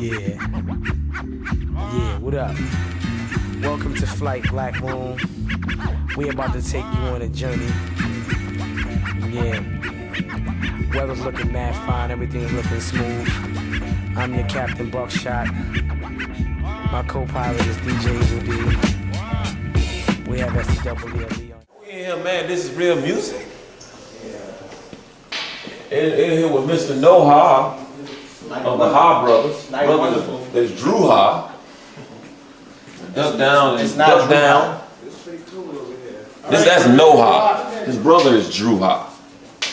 Yeah. Yeah, what up? Welcome to Flight Black Moon. We about to take you on a journey. Yeah. Weather's looking mad fine, everything's looking smooth. I'm your Captain Buckshot. My co-pilot is DJ Evil D. We have SWLE on. We in here, man. This is real music. In here with Mr. No-Ha of the Ha Brothers. There's Drew Ha. Duck down and duck down. That's No-Ha. His brother is Drew Ha.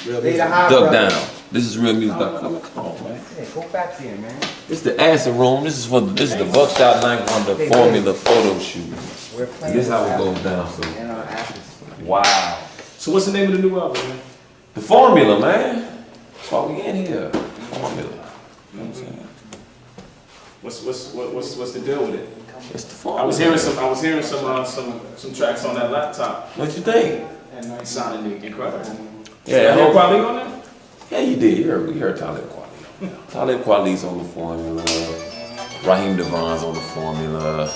Duck down. This is real music. Come on, man. Go back there, man. This is the acid room. This is the Buckshot Night Wonder Formula photo shoot. This is how it goes down. So, wow. So what's the name of the new album, man? The Formula, man. That's why we in here. The Formula. You know what I'm saying? What's the deal with it? It's the Formula. I was hearing some tracks on that laptop. What you think? It sounded incredible. Yeah. Talib Kweli on there? Yeah, you did. We heard Talib Kweli. Talib Kweli's on the Formula. Raheem Devon's on the Formula.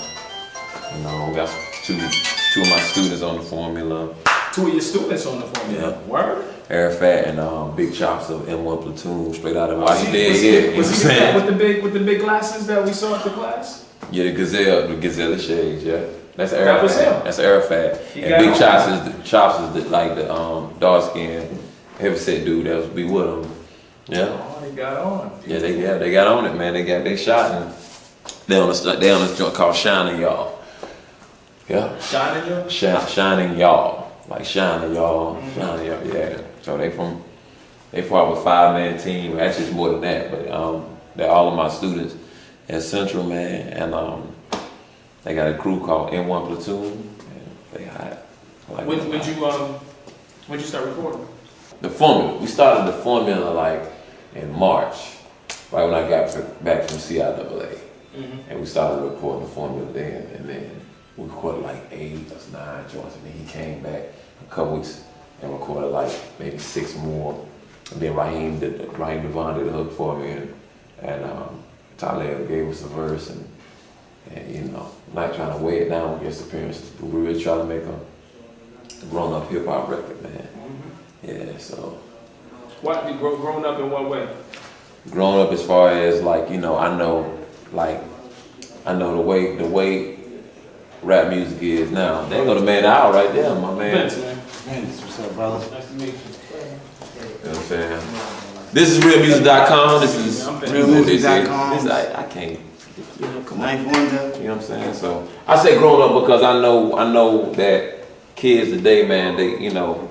You know, we got two of my students on the Formula. Two of your students on the Formula. Yeah. Word? Arafat and Big Chops of M1 Platoon, straight out of YD. Was he that with the big glasses that we saw at the class? Yeah, the Gazelle shades. Yeah, that's Arafat. That was him. That's Arafat. And Big Chops is like the dark skinned heavyset dude that was be with him. Yeah. Oh, they got on. Yeah, they got on it, man. They shot and they on this joint called Shining Y'all. Yeah. Shining Y'all? Shining Y'all. Like Shining Y'all. Shining Y'all, yeah. So they from a 5-man team. Actually it's more than that, but they're all of my students at Central, man. And they got a crew called M1 Platoon. And they hot. Like when you start recording? The Formula. We started the Formula like in March, right when I got back from CIAA. And we started recording the Formula then, and then we recorded like 8 or 9 joints, and then he came back a couple weeks and recorded like maybe 6 more. And then Raheem Devon did a hook for me, and Talib gave us a verse, and you know, not trying to weigh it down with guest appearances, but we really try to make a grown-up hip-hop record, man. Yeah, so. What, grown up in what way? Grown up as far as like, you know, I know the way rap music is now. There go the man out right there, my man. Vince, man. What's up, brother? Nice to meet you. You know what I'm saying? This is realmusic.com. This is realmusic.com. I can't. You know, come on. Ninth Wonder. You know what I'm saying? So I say grown up because I know that kids today, man, they, you know,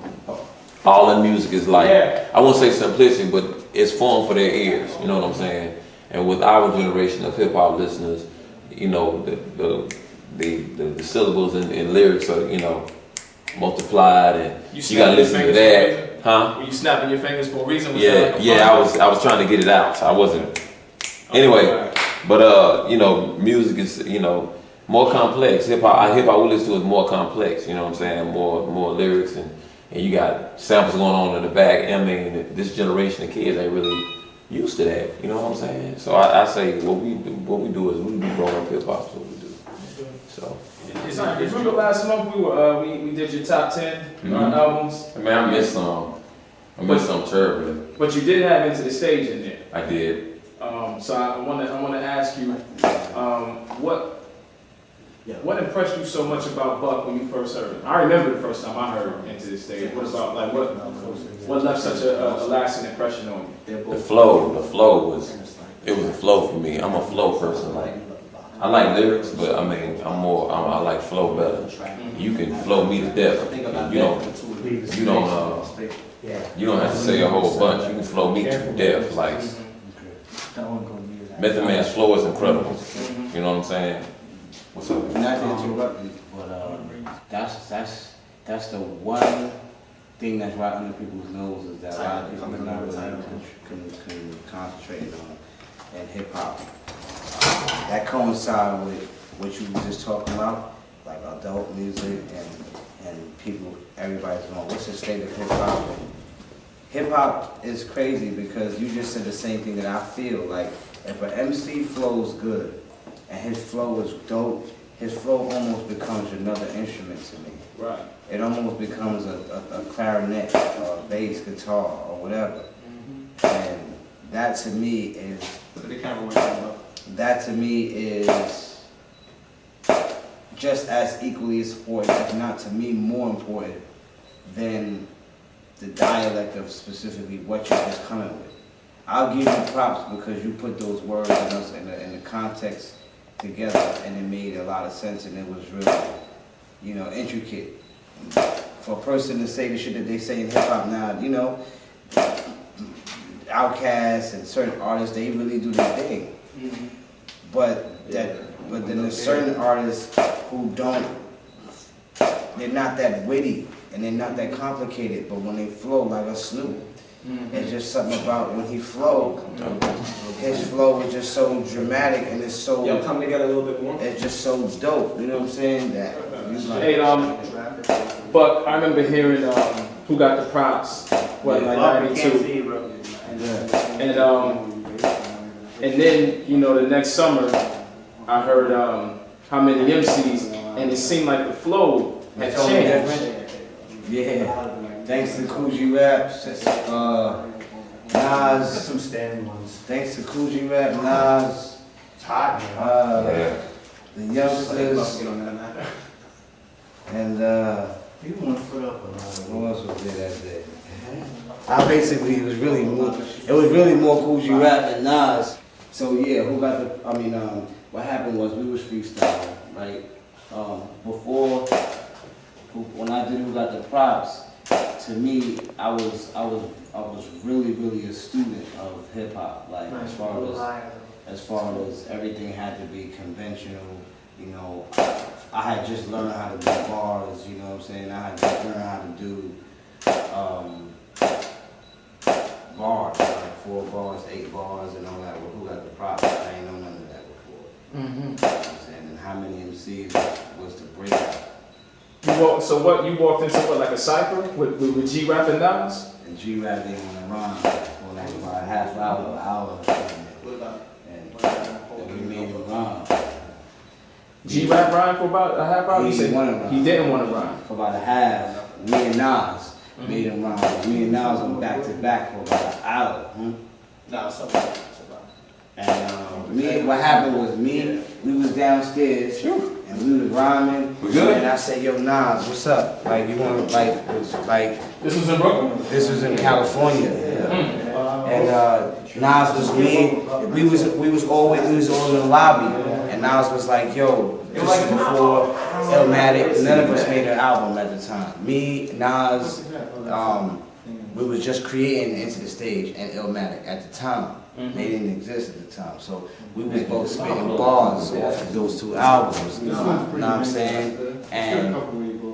all the music is like, I won't say simplicity, but it's formed for their ears. You know what I'm saying? And with our generation of hip hop listeners, you know, the syllables and lyrics are, you know, multiplied, and you gotta listen to that. Huh? Were you snapping your fingers for a reason? Yeah, I was trying to get it out. So I wasn't. Anyway, but you know, music is, you know, more complex. Hip hop we listen to is more complex. You know what I'm saying? More lyrics, and you got samples going on in the back. I mean, this generation of kids ain't really used to that. You know what I'm saying? So I say what we do is we do grown up hip hop. Is what we do. So. Remember last month we did your top 10 albums? I mean, I missed some terribly. But you did have Into the Stage in there. I did. So I want to ask you, what impressed you so much about Buck when you first heard him? I remember the first time I heard Into the Stage. What about what left such a lasting impression on you? The flow was a flow for me. I'm a flow person. Like, I like lyrics, but I mean, I like flow better. You can flow me to death. You don't have to say a whole bunch. You can flow me to death. Like, Method Man's flow is incredible. You know what I'm saying? What's up? Not to interrupt you, but that's the one thing that's right under people's noses that a lot of people can not really concentrate on in hip hop. That coincides with what you were just talking about, like adult music and people, everybody's going, what's the state of hip hop? hip hop is crazy because you just said the same thing that I feel. Like, if an MC flows good and his flow is dope, his flow almost becomes another instrument to me. Right. It almost becomes a clarinet or a bass guitar or whatever. And that to me is, just as equally as important, if not to me more important, than the dialect of specifically what you're just coming with. I'll give you props because you put those words in the context together, and it made a lot of sense, and it was really, you know, intricate. For a person to say the shit that they say in hip hop now, you know, Outkast and certain artists, they really do their thing. But then there's certain artists who don't, they're not that witty and they're not that complicated, but when they flow like a Snoop, it's just something about when he flow, his flow is just so dramatic and it's so, come together a little bit more. it's just so dope, you know what I'm saying? That Hey, Buck, I remember hearing Who Got the Props, what, like 92. And then, you know, the next summer, I heard How Many MCs, and it seemed like the flow had changed. Yeah, thanks to Coogee Rap, Nas, some standing ones. thanks to Coogee Rap, Nas, It's hot, man. the youngsters, and You want to put up a lot of who else was there that day? I basically, it was really more Coogee Rap than Nas. So yeah, who got the, I mean, what happened was we was freestyling, right? Before, when I did Who Got the Props, to me, I was really a student of hip hop. Like as far as everything had to be conventional, you know. I had just learned how to do bars, you know what I'm saying? I had just learned how to do bars, like 4 bars, 8 bars, and all that. Well, Who Got the Props? I ain't know none of that before. You know what I'm saying? And How Many MCs was the breakout. You walked into what, like a cypher with G-Rap and Nas? And G-Rap didn't want to rhyme for like about a half hour, and we made him rhyme. G-Rap rhyme for about a half hour? He didn't want to rhyme. He didn't want to rhyme. For about a half, me and Nas made him rhyme. Me and Nas went back to back for about an hour. And what happened was we was downstairs and we was rhyming. And I said, yo, Nas, what's up? Like, you want to, like, This was in Brooklyn? this was in California. And Nas was me. We was all in the lobby. And Nas was like, yo, this is before Illmatic. None of us made an album at the time. Me, Nas, we was just creating Into the Stage and Illmatic at the time. They didn't exist at the time. So we was both spitting bars off of those 2 albums. You know what I'm saying? And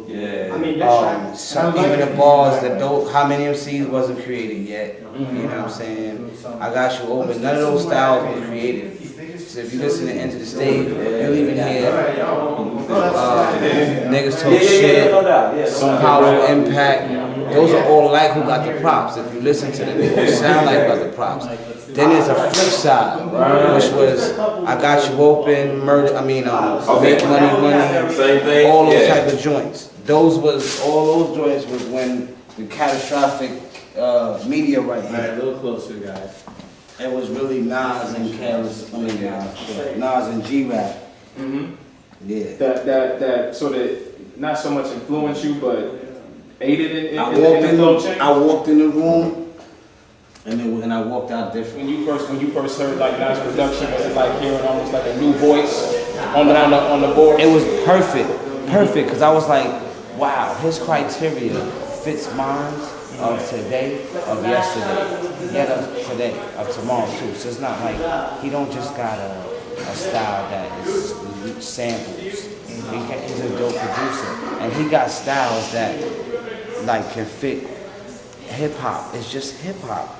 even the bars that How Many MCs wasn't created yet. You know what I'm saying? I Got You Open. None of those styles were created. So if you listen to Enter the Stage, you'll even hear niggas talk shit, some power impact. Those are all like Who Got the Props. If you listen to them, they sound like Who Got the Props. Then there's a flip side, which was I Got You Open, Make Money, Same thing. all those type of joints. All those joints was when the catastrophic media right here. Alright, a little closer, guys. It was really Nas and Nas and G-Rap. Yeah. That sort of not so much influenced you, but aided in the flow change? I walked in the room, and I walked out different. When you first heard like Nas production, was it like hearing almost like a new voice on the board? It was perfect, because I was like, wow, his criteria fits mine of today, of yesterday, yet of today, of tomorrow too. So it's not like he don't just got a style that is samples. He's a dope producer, and he got styles that like can fit hip hop. It's just hip hop,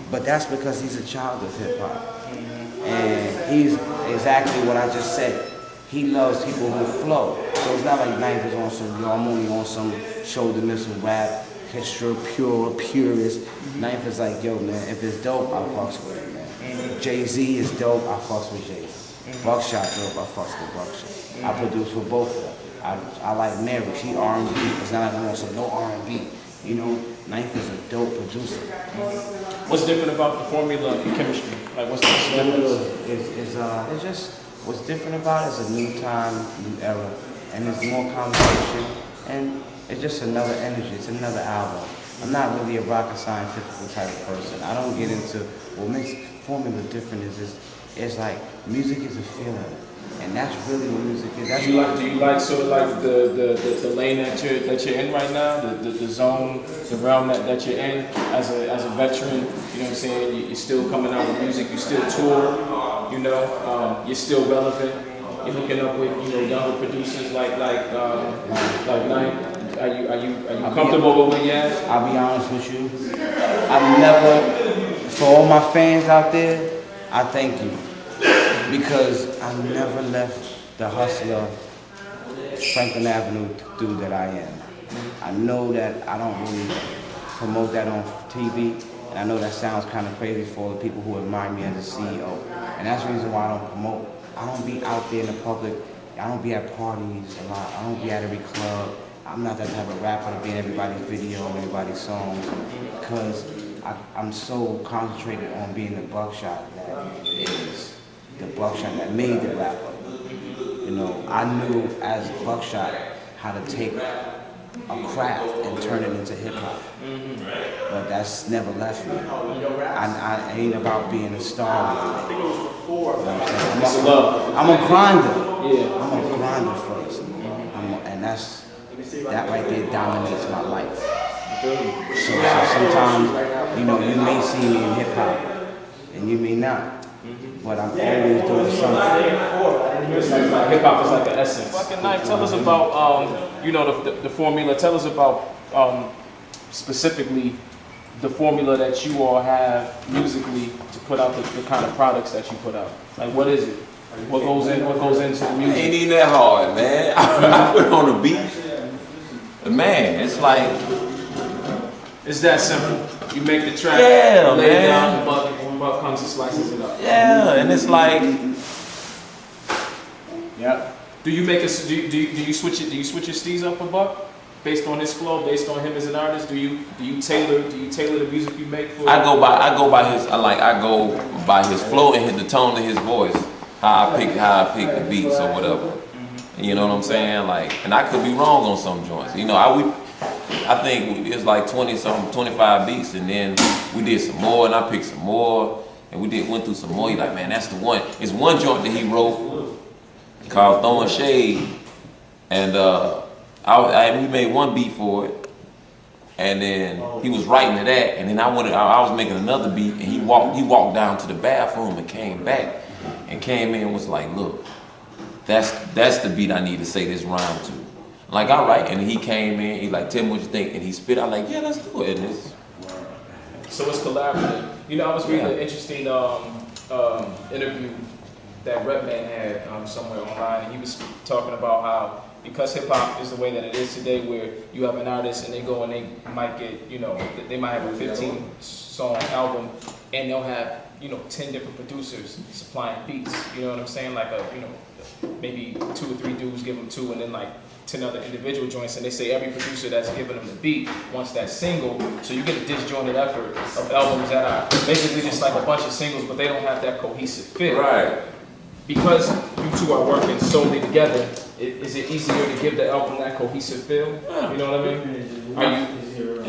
but that's because he's a child of hip hop, and he's exactly what I just said. He loves people who flow. So it's not like Knife is on some, yo, I'm only on some shoulder missile rap. purist. Ninth is like, yo, man, if it's dope, I fucks with it, man. Jay-Z is dope, I fucks with Jay-Z. Buckshot dope, I fucks with Buckshot. I produce for both of them. I like Mary, she R&B. It's not like I want some no R&B. You know, Ninth is a dope producer. What's different about the formula and chemistry? Like, what's the difference? It's just, what's different about it is a new time, new era, and there's more conversation, and it's just another energy, it's another album. I'm not really a rocket scientific type of person. I don't get into what makes formula different it's like music is a feeling. And that's really what music is. Do you like sort of like the lane that you're in right now, the zone, the realm that you're in as a veteran? You know what I'm saying? You're still coming out with music. You still tour. You know, you're still relevant. You're hooking up with younger producers like Knight. Are you comfortable with where you're at? I'll be honest with you. I've never, for all my fans out there, I thank you. Because I never left the hustler, Franklin Avenue dude that I am. I know that I don't really promote that on TV, and I know that sounds kind of crazy for the people who admire me as a CEO. And that's the reason why I don't promote. I don't be out there in the public. I don't be at parties a lot. I don't be at every club. I'm not that type of rapper to be in everybody's video and everybody's songs, because I'm so concentrated on being the Buckshot that is the Buckshot that made the rapper. You know, I knew as Buckshot how to take a craft and turn it into hip hop. But that's never left me. I ain't about being a star. You know what I'm saying? I'm a grinder. Yeah. I'm a grinder first. And that right there dominates my life. So sometimes, you may see me in hip hop and you may not. But I'm always doing something. Hip hop is like an essence. Fucking Knight, tell us about the formula. Tell us about specifically the formula that you all have musically to put out the kind of products that you put out. Like, what is it? What goes into the music? Ain't even that hard, man. I put on the beat. Man, it's like, it's that simple. You make the track, lay it down, Buck comes and slices it up. Yeah, and it's like, Yep. Do you switch your steez up for Buck based on his flow, based on him as an artist? Do you tailor the music you make for? I go by his flow and the tone of his voice. How I pick the beats or whatever. You know what I'm saying? Like, and I could be wrong on some joints. You know, I think it was like 25 beats, and then we did some more, and I picked some more, and went through some more. You're like, man, that's the one. It's one joint that he wrote called Throwing Shade, and we made one beat for it, and then he was writing to that, and then I was making another beat, and he walked down to the bathroom and came back, and came in and was like, look, that's the beat I need to say this rhyme to. I'm like, all right, and he came in, he like, tell me what you think, and he spit out like, yeah, let's do it. And so it's collaborative. You know, I was reading an interesting interview that Redman had somewhere online, and he was talking about how, because hip hop is the way that it is today, where you have an artist and they go and they might get, they might have a 15-song album, and they'll have 10 different producers supplying beats. You know what I'm saying? Like maybe 2 or 3 dudes give them 2, and then like 10 other individual joints, and they say every producer that's giving them the beat wants that single, so you get a disjointed effort of albums that are basically just like a bunch of singles, but they don't have that cohesive feel. right. Because you two are working solely together, is it easier to give the album that cohesive feel? You know what I mean?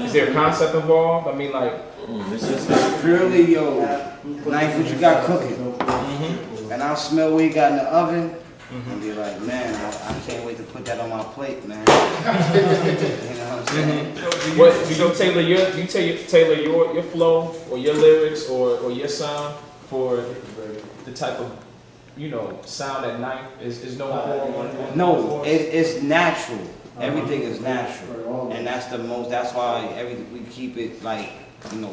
Is there a concept involved? I mean, like, It's purely, Knife, what you got cooking? And I'll smell what you got in the oven. And be like, man, I can't wait to put that on my plate, man. You know what I'm saying? What do you tailor your flow or your lyrics or your sound for the type of sound that Knife is known for? No, it's natural. Everything is natural, and that's why we keep it like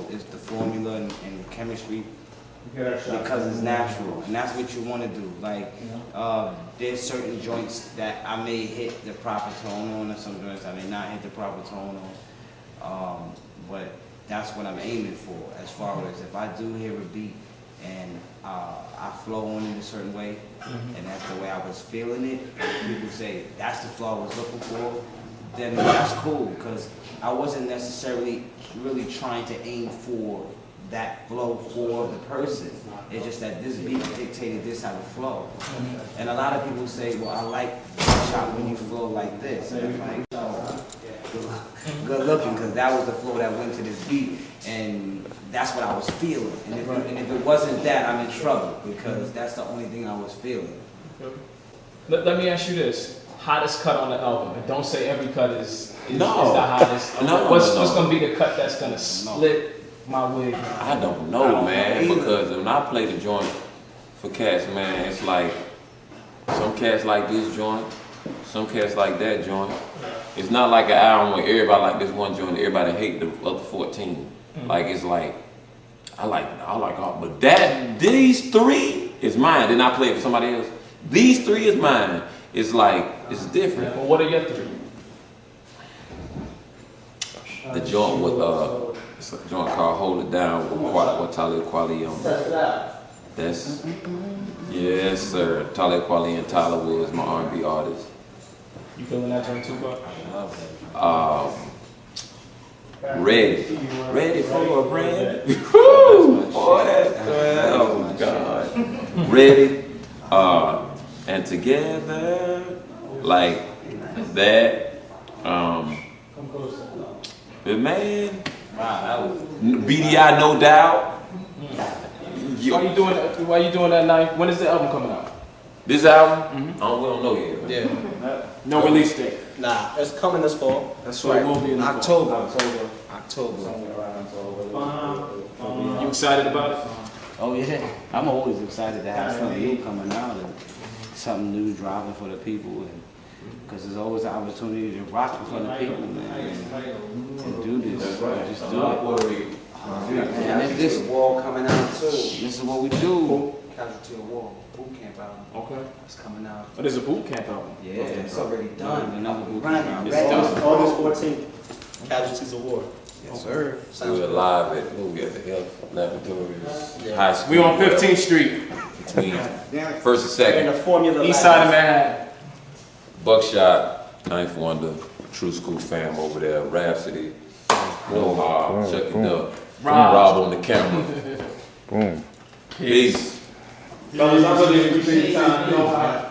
it's the formula and chemistry. Because it's natural, and that's what you want to do. Like, there's certain joints that I may hit the proper tone on, and some joints I may not hit the proper tone But that's what I'm aiming for. As far as if I do hear a beat and I flow on it a certain way, and that's the way I was feeling it, and people say that's the flow I was looking for, then that's cool, because I wasn't necessarily really trying to aim for that flow for the person. It's just that this beat dictated this type of flow. And a lot of people say, well, I like Buckshot when you flow like this. And I'm like, oh, good looking, because that was the flow that went to this beat, and that's what I was feeling. And if it wasn't that, I'm in trouble, because that's the only thing I was feeling. Let me ask you this. Hottest cut on the album. And don't say every cut is the No. hottest. No, What's no. going to be the cut that's going to split my wig? I don't know, man, because when I play the joint for cats, man, it's like some cats like this joint, some cats like that joint. It's not like an album where everybody like this one joint, everybody hate the other 14. Like it's like I like all, but these three is mine. Then I play it for somebody else. These three is mine. It's like it's different. Well, what are your three? The joint with it's a joint called "Hold It Down" with Talib Kweli on it. That's yes, sir. Talib Kweli and Tyler Woods, my R&B artist. You feeling that joint too, Buck? Ready for a brand. Woo! Boy, oh God. Ready, and together like that. But man, BDI, no doubt. Why you doing that night? When is the album coming out? This album, we don't know yet. Yeah. No release date. Nah, it's coming this fall. That's So it will be in the October. October. You excited about it? Oh yeah, I'm always excited to have something new coming out and something new dropping for the people, and because there's always an opportunity to rock in front of people, man, and do this. Just do it. And if this Wall coming out too. this is what we do. Casualty of War, boot camp album. Okay. It's coming out. But there's a boot camp album. Yeah, It's already done. Another boot Right camp. now. August 14th. Casualties of War. Yes, sir. We were live at the Health Laboratories High School. We on 15th Street, Between first and In second. the Formula east side of Manhattan. Buckshot, Ninth Wonder, True School fam over there, Rhapsody, No Harm, Chuck It Up, Rob on the camera. Boom. Peace. Fellas, I really appreciate your time.